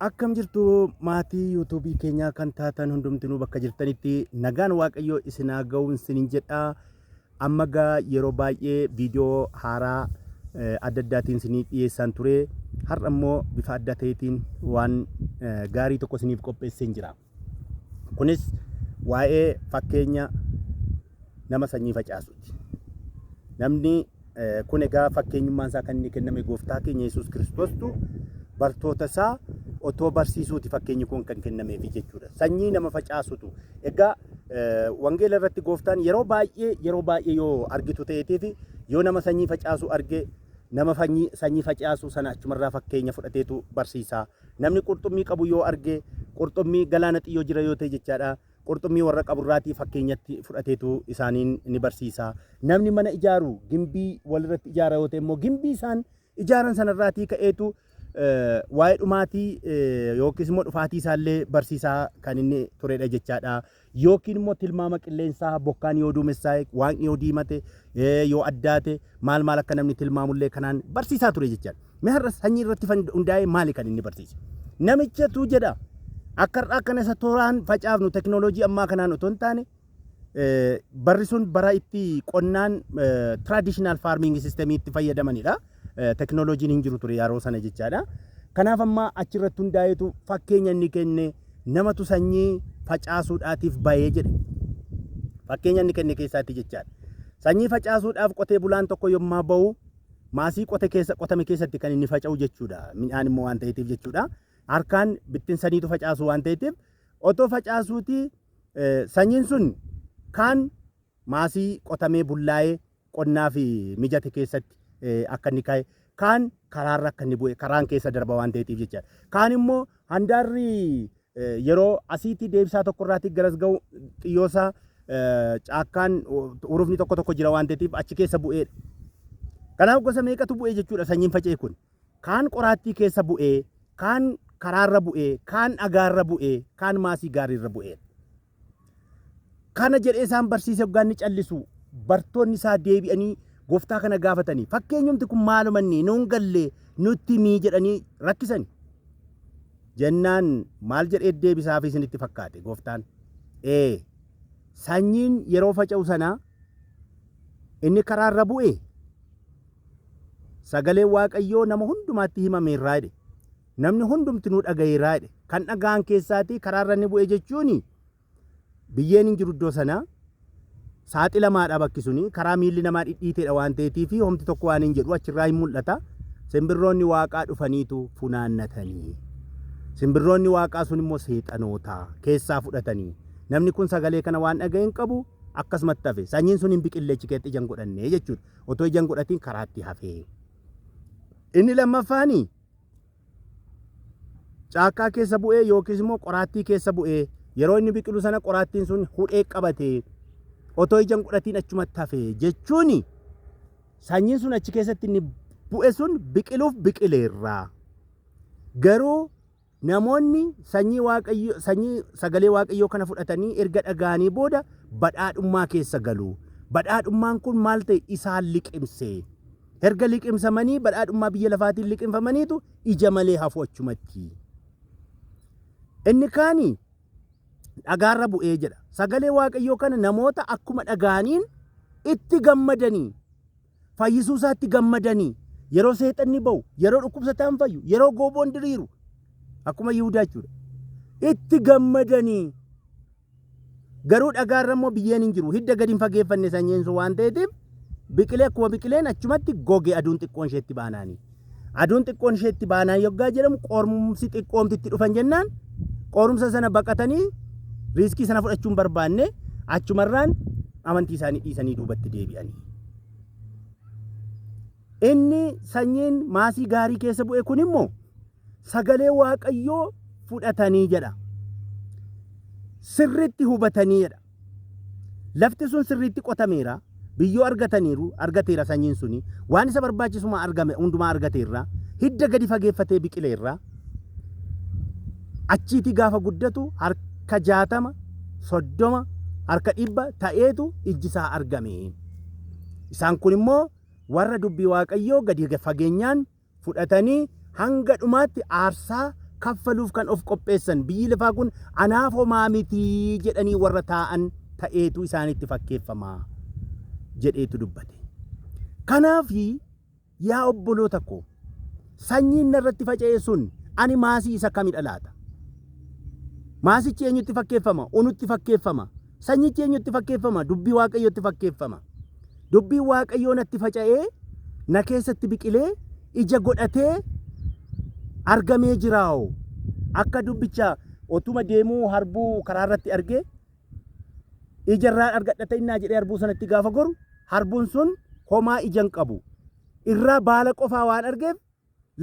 Akkam jirtu maatii yuutuubii keenyaa kan taatan hundumtinuu bakka jirtanitti nagaan waaqayyoo isin haa ga'uun isiniin jedha. Amma gaa yeroo baay'ee viidiyoo haaraa adda addaatiin isinii dhiyeessan ture. Har'a immoo bifa adda ta'eetiin waan gaarii tokko isiniif qopheessee jira. Kunis waa'ee fakkeenya nama sanyii facaasuuti. Namni kun egaa fakkeenyummaan isaa kan inni kenname gooftaa keenya Yesuus Kiristoostu bartoota isaa otoo barsiisuuti fakkeenyi kun kan kennameef jechuudha. Sanyii nama facaasutu. Egaa wangeela irratti gooftaan yeroo baay'ee yoo argitu ta'eetiif yoo nama sanyii facaasu arge nama sanyii facaasu sana achumarraa fakkeenya fudhateetu barsiisa. Namni qurxummii qabu yoo arge qurxummii galaana xiyyoo jira yoo ta'e jechaadha. Qurxummii warra qaburraatii fakkeenyatti fudhateetu isaaniin ni barsiisa. Namni mana ijaaru gimbii walirratti ijaara yoo ta'e immoo gimbii isaan ijaaran sanarraatii ka'eetu waa'ee dhumaatii yookiis immoo dhufaatii isaallee barsiisaa kan inni turedha jechaadha. Yookiin immoo tilmaama qilleensaa bokkaan yoo duumessaa'e waaqni yoo diimate yoo addaate maal akka namni tilmaamullee kanaan barsiisaa ture jechaadha. Mee har'a sanyii irratti hundaa'ee maali kan inni barsiise? Namichatu jedha akka har'aa kana isa tooraan facaafnu teknooloojii ammaa kanaan otoo hin taane barri sun bara itti qonnaan traditional farming systemii itti fayyadamanidha. Teknooloojiin hin jiru ture yeroo sana jechaadha. Kanaaf amma achirratti hundaa'eetu fakkeenya inni kenne namatu sanyii facaasuudhaatiif bahee jedhe. Fakkeenya inni kenne keessaatti jechaadha. Sanyii facaasuudhaaf qotee bulaan tokko yommaa bahu maasii qotame keessatti kan inni faca'u jechuudha. Midhaan immoo waan ta'eetiif jechuudha. Harkaan bittinsaniitu facaasu waan ta'eetiif otoo facaasuuti sanyiin sun kaan maasii qotamee bullaa'ee qonnaaf mijate keessatti akka inni ka'e kaan karaarra akka inni bu'e karaan keessa darba waan ta'eetiif jechaadha. Kaan immoo handaarri yeroo asiitti deebisaa tokkorraatii garas ga'u xiyyoosaa caakkaan urufni tokko jira waan ta'eetiif achi keessa bu'eedha. Kanaaf gosa meeqatu bu'ee jechuudha sanyiin faca'e kun. Kaan qoraattii keessa bu'ee, kaan karaarra bu'ee, kaan dhagaarra bu'ee, kaan maasii gaariirra bu'ee. Kana jedhee isaan barsiise hoggaan ni callisu bartoonni isaa deebi'anii gooftaa kana gaafatanii fakkeenyumti kun maalumanni nuun gallee nutti mii jedhanii rakkisani. Jennaan maal jedhee deebisaaf isinitti fakkaate gooftaan? Sanyiin yeroo faca'u sanaa inni karaarra bu'e sagalee waaqayyoo nama hundumaatti himameerraa jedhe. Namni hundumtinuu dhagayeerraa jedhe. Kan dhagaan keessaati karaarra inni bu'e jechuuni biyyeen hin jiru iddoo sanaa. Saaxilamaadha bakki suni karaa miilli namaa dhidhiiteedha waan ta'eetiif homti tokko waan hin jedhu achirraa hin mul'ata. Simbirroonni waaqaa dhufaniitu funaannatanii. Simbirroonni waaqaa sun immoo seexanoota keessaa fudhatanii. Namni kun sagalee kana waan dhaga'e hin qabu akkasumatti hafe. Sanyiin sun hin biqillee cikeetti ijaan godhanne jechuudha. Otoo ijaan godhatiin karaatti hafe. Inni lammaffaani caakkaa keessa bu'ee yookiis immoo qoraattii keessa bu'ee yeroo inni biqilu sana qoraattiin sun hudhee qabatee otoo ijaan godhatiin achumatti hafe jechuun sanyiin sun achi keessatti inni bu'e sun biqiluuf biqileerra. Garuu namoonni sanyii sagalee waaqayyoo kana fudhatanii erga dhaga'anii booda badhaadhummaa keessa galu. Badhaadhummaan kun maal ta'e isaan liqimse. Erga liqimsamanii badhaadhummaa biyya lafaatiin liqimfamaniitu ija malee hafu achumatti. Inni kaanii dhagaarra bu'ee jedha. Sagalee waaqayyoo kana namoota akkuma dhaga'aniin itti gammadanii fayyisuu isaatti gammadanii yeroo seexanni ba'u yeroo dhukkubsataan fayyu yeroo gooboon diriiru akkuma Yihudaa jechuudha. Itti gammadanii garuu dhagaarra immoo biyyeen hin jiru hidda gadi hin fageeffanne sanyiin sun waan ta'eetiif biqilee akkuma biqileen achumatti goge aduun xiqqoon isheetti baanaanii. Aduun xiqqoon isheetti baanaa yoggaa jedhamu qorumsi xiqqoomtitti dhufan jennaan qorumsa sana baqatanii riiskii sana fudhachuun barbaanne achumarraan amantii isaanii dhiisanii duubatti deebi'anii. Inni sanyiin maasii gaarii keessa bu'e kun immoo sagalee waaqayyoo fudhatanii jedha. Sirriitti hubatanii jedha. Lafti sun sirriitti qotameera. Biyyoo argateera sanyiin suni. Waan isa barbaachisuma hundumaa argateerra. Hidda gadi fageeffatee biqileerra. Achiiti gaafa guddatu harka 60, 30, harka 100 ta'eetu ijjisaa argame. Isaan kun immoo warra dubbii waaqayyoo gadi fageenyaan fudhatanii hanga dhumaatti aarsaa kaffaluuf kan of qopheessan biyyi lafaa kun anaaf homaa mitii jedhanii warra taa'an ta'eetu isaanitti fakkeeffama jedheetu dubbate. Kanaaf yaa obboloota koo sanyiin narratti faca'ee sun ani maasii isa kamidha laata? Maasichi eenyutti fakkeeffama? Unutti fakkeeffama. Sanyichi eenyutti fakkeeffama? Dubbii Waaqayyootti fakkeeffama. Dubbii Waaqayyoo natti faca'ee na keessatti biqilee ija godhatee argamee jiraa'u. Akka dubbicha otuma deemuu harbuu karaa irratti argee ijarraa argadhata innaa jedhee harbuu sanatti gaafa goru harbuun sun homaa ija hin qabu. Irraa baala qofaa waan argeef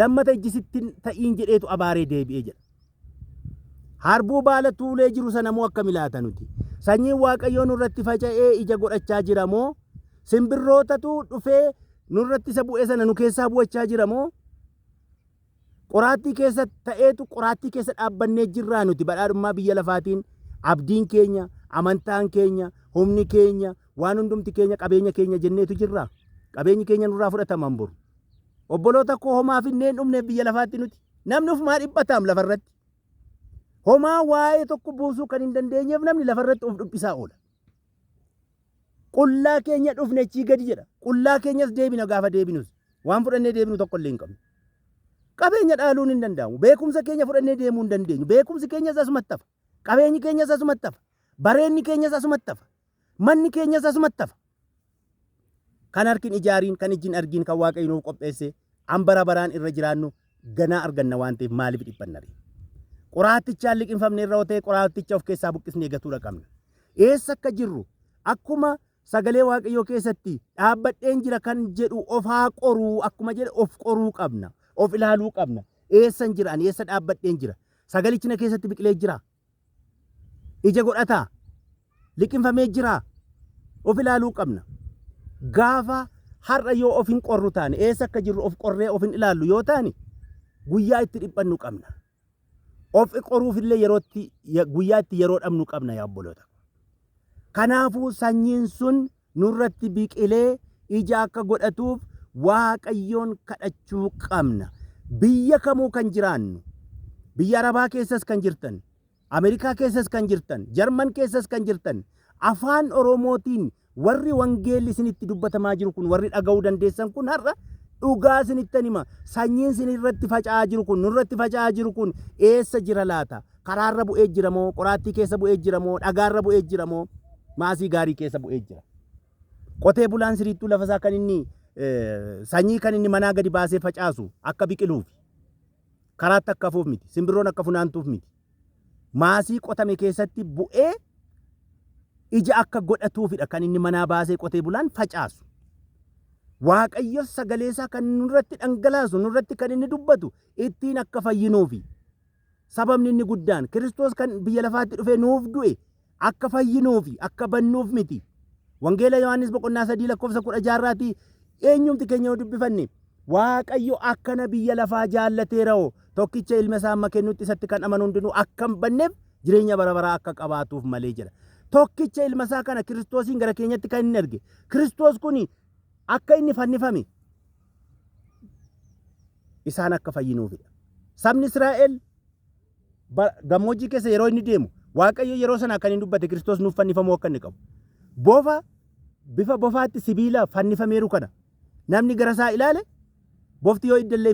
lammata ijjisitti ta'iin jedheetu abaaree deebi'ee jedha. Harbuu baala tuulee jiru sana moo akkami laata nuti? Sanyiin Waaqayyoo nurratti faca'ee ija godhachaa jira moo? Simbirrootatu dhufee nurratti isa bu'ee sana nu keessaa bu'achaa jira moo? Qoraattii keessa ta'eetu qoraattii keessa dhaabbannee jirraa nuti badhaadhummaa biyya lafaatiin abdiin keenya, amantaan keenya, humni keenya, waan hundumti keenya qabeenya keenya jenneetu jirraa. Qabeenyi keenya nurraa fudhataman boru. Obboloota koo homaaf inneen dhumneef biyya lafaatti nuti. Namni ofumaa dhiphataam lafarratti. Homaa waa'ee tokko buusuu kan hin dandeenyeef namni lafarratti of dhuphisaa oola. Qullaa keenya dhufne achii gadi jedha. Qullaa keenyas deebina gaafa deebinus. Waan fudhannee deebinu tokko illee hin qabnu. Qabeenya dhaaluun hin danda'amu. Beekumsa keenya fudhannee deemuu hin dandeenyu. Beekumsi keenyas asumatti hafa. Qabeenyi keenyas asumatti hafa. Bareenni keenyas asumatti hafa. Manni keenyas asumatti hafa. Kan harkin ijaariin, kan ijjiin argiin, kan Waaqayyo nuuf qopheesse, hambara baraan irra jiraannu ganaa arganna waan ta'eef maaliif dhiphanna? Qoraattichaan liqinfamne irra ta'e qoraatticha of keessaa buqqisnee gatuudha qabna. Eessa akka jirru akkuma sagalee Waaqayyoo keessatti dhaabbadheen jira kan jedhu of haa qoruu akkuma jedhe of qoruu qabna. Of ilaaluu qabna. Eessan jira? Ani eessa dhaabbadheen jira? Sagalichi na keessatti biqilee jira? Ija godhataa? Liqinfamee jira? Of ilaaluu qabna. Gaafa har'a yoo of hin qorru taane eessa akka jirru of qorree of hin ilaallu yoo taane guyyaa itti dhiphannu qabna. Of qoruufillee guyyaatti yeroo dhabnu qabna yaa obboloota. Kanaafuu sanyiin sun nurratti biqilee ija akka godhatuuf Waaqayyoon kadhachuu qabna. Biyya kamuu kan jiraannu, biyya Arabaa keessas kan jirtan, Ameerikaa keessas kan jirtan, Jarman keessas kan jirtan, afaan Oromootiin warri wangeelli isinitti dubbatamaa jiru kun warri dhaga'uu dandeessan kun har'a dhugaa isinittan hima. Sanyiin isinirratti faca'aa jiru kun nurratti faca'aa jiru kun eessa jira laata? Karaarra bu'ee jira moo? Qoraattii keessa bu'ee jira moo? Dhagaarra bu'ee jira moo? Maasii gaarii keessa bu'ee jira. Qotee bulaan siriittuu lafasaa kan inni sanyii kan inni manaa gadi baasee facaasu akka biqiluuf karaatti akka hafuuf miti. Simbirroon akka funaantuuf miti. Maasii qotame keessatti bu'ee ija akka godhatuufidha kan inni manaa baasee qotee bulaan facaasu. Waaqayyo sagaleesaa kan nurratti dhangalaasu, nurratti kan inni dubbatu ittiin akka fayyinuufi. Sababni inni guddaan Kiristoos kan biyya lafaatti dhufee nuuf du'e akka fayyinuufi, akka bannuuf miti. Wangeela Yohaannis boqonnaa 3:16 eenyumti keenya yoo dubbifanne Waaqayyo akkana biyya lafaa jaallateera'oo tokkicha ilma isaa amma kennutti isatti kan amanu hundinuu akka hin banneef jireenya bara baraa akka qabaatuuf malee jedha. Tokkicha ilma isaa kana Kiristoosiin gara keenyatti kan inni erge. Kiristoos kuni akka inni fannifame isaan akka fayyinuufidha. Sabni Israa'el gammoojjii keessa yeroo inni deemu Waaqayyo yeroo sana kan inni dubbate Kiristoos nuuf fannifamuu akka inni qabu. Bofa bifa bofaatti sibiila fannifameeru kana namni gara isaa ilaale bofti yoo iddallee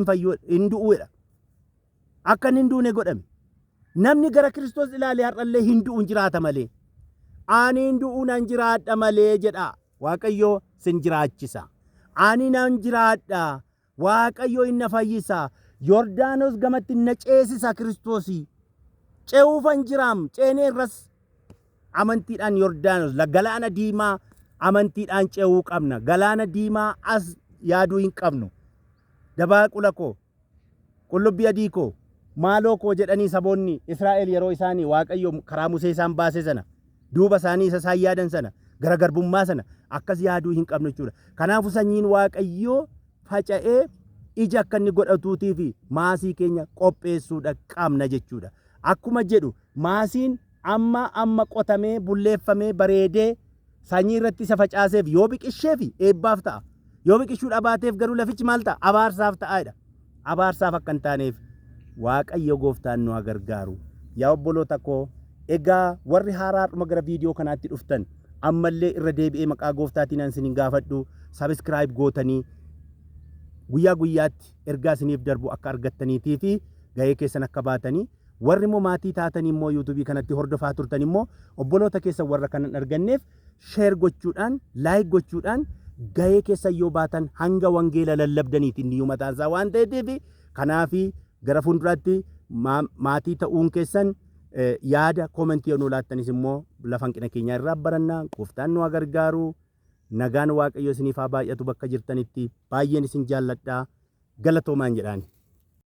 hin du'uudha. Akka hin duune godhame. Namni gara Kiristoos ilaale har'allee hin du'uun jiraata malee. Ani hin du'uu nan jiraadha malee jedha. Waaqayyo sin jiraachisa. Ani nan jiraadha. Waaqayyo inna fayyisa. Yordaanos gamatti na ceesisa Kiristoosii. Ce'uufan jiraam. Ceeneerras amantiidhaan Yordaanos galaana diimaa amantiidhaan ce'uu qabna. Galaana diimaa as yaaduu hin qabnu. Dabaaqula koo, qullubbii adii koo, maaloo koo jedhanii saboonni Israa'el yeroo isaanii Waaqayyo karaa Musee isaan baase sana duuba isaanii isa isaan yaadan sana gara garbummaa sana akkas yaaduu hin qabnu jechuudha. Kanaafuu sanyiin Waaqayyoo faca'ee ija akka inni godhatuutii fi maasii keenya qopheessuudha qabna jechuudha. Akkuma jedhu maasiin amma qotamee bulleeffamee bareedee sanyii irratti isa facaaseef yoo biqisheef eebbaaf ta'a. Yoo biqishuu dhabaateef garuu lafichi maal ta'a? Abaarsaaf ta'aadha. Abaarsaaf akka hin taaneef waaqayyo gooftaan nu gargaaru. Yaa obboloota koo egaa warri haaraadhuma gara viidiyoo kanaatti dhuftan ammallee irra deebi'ee maqaa gooftaatiin an isinin gaafadhu subscribe gootanii guyyaa guyyaatti ergaa isiniif darbu akka argattaniitii fi gahee keessan akka baatanii warri immoo maatii taatanii immoo yuutuubii kanatti hordofaa turtan immoo obboloota keessan warra kanan arganneef sheer gochuudhaan laayik gochuudhaan gahee keessan yoo baatan hanga wangeela lallabdaniitiin iyyuu mataan isaa waan ta'eef kanaafi gara fuulduraatti maatii ta'uun keessan yaada koomentii yoo nu laattanis immoo lafa hanqina keenyaa irraa barannaa gooftaan nu gargaaru. Nagaan waaqayyo isiniif haa baay'atu bakka jirtanitti baay'een isin jaalladhaa galatoomaan jedhaan.